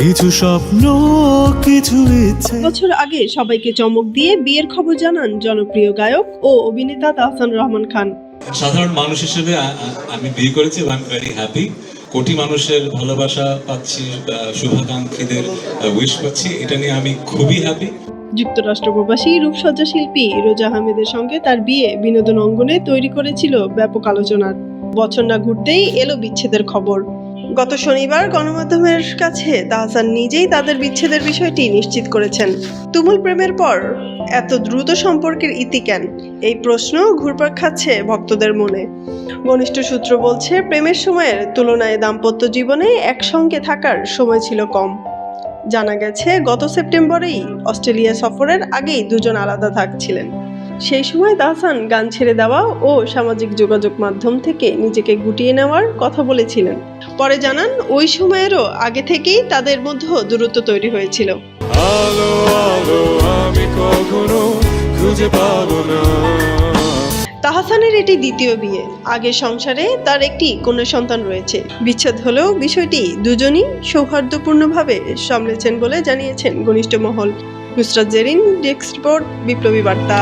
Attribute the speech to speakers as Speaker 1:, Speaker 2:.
Speaker 1: কিছু স্বপ্ন কিছু ইচ্ছে।
Speaker 2: বছর আগে সবাইকে চমক দিয়ে বিয়ের খবর জানান জনপ্রিয় গায়ক ও অভিনেতা তাহসান রহমান খান।
Speaker 3: সাধারণ মানুষ হিসেবে আমি বিয়ে করেছি, আই এম ভেরি হ্যাপি। কোটি মানুষের ভালোবাসা পাচ্ছি, শুভাকাঙ্ক্ষীদের উইশ পাচ্ছি, এটা নিয়ে আমি খুবই হ্যাপি।
Speaker 2: যুক্তরাষ্ট্র প্রবাসী রূপসজ্জা শিল্পী রোজা আহমেদের সঙ্গে তার বিয়ে বিনোদন অঙ্গনে তৈরি করেছিল ব্যাপক আলোচনার। বছর না ঘুরতেই এলো বিচ্ছেদের খবর। গত শনিবার গণমাধ্যমের কাছে তাহসান নিজেই তাদের বিচ্ছেদের বিষয়টি নিশ্চিত করেছেন। তুমুল প্রেমের পর এত দ্রুত সম্পর্কের ইতি কেন, এই প্রশ্ন ঘুরপাক খাচ্ছে ভক্তদের মনে। ঘনিষ্ঠ সূত্র বলছে, প্রেমের সময়ের তুলনায় দাম্পত্য জীবনে একসঙ্গে থাকার সময় ছিল কম। জানা গেছে, গত সেপ্টেম্বরেই অস্ট্রেলিয়া সফরের আগেই দুজন আলাদা থাকছিলেন। সেই সময় তাহসান গান ছেড়ে দেওয়া ও সামাজিক যোগাযোগ মাধ্যম থেকে নিজেকে গুটিয়ে নেওয়ার কথা বলেছিলেন। পরে জানান, ওই সময়েরও আগে থেকেই তাদের মধ্যে দূরত্ব তৈরি হয়েছিল।
Speaker 1: আলো আলো আমি কখনো খুঁজে পাবো না।
Speaker 2: তাহসানের এটি দ্বিতীয় বিয়ে। আগের সংসারে তার একটি কন্যা সন্তান রয়েছে। বিচ্ছেদ হলেও বিষয়টি দুজনই সৌহার্দ্যপূর্ণভাবে সামলেছেন বলে জানিয়েছেন ঘনিষ্ঠ মহল। নুসরাত জেরিন, ডেস্ক রিপোর্ট, বিপ্লবী বার্তা।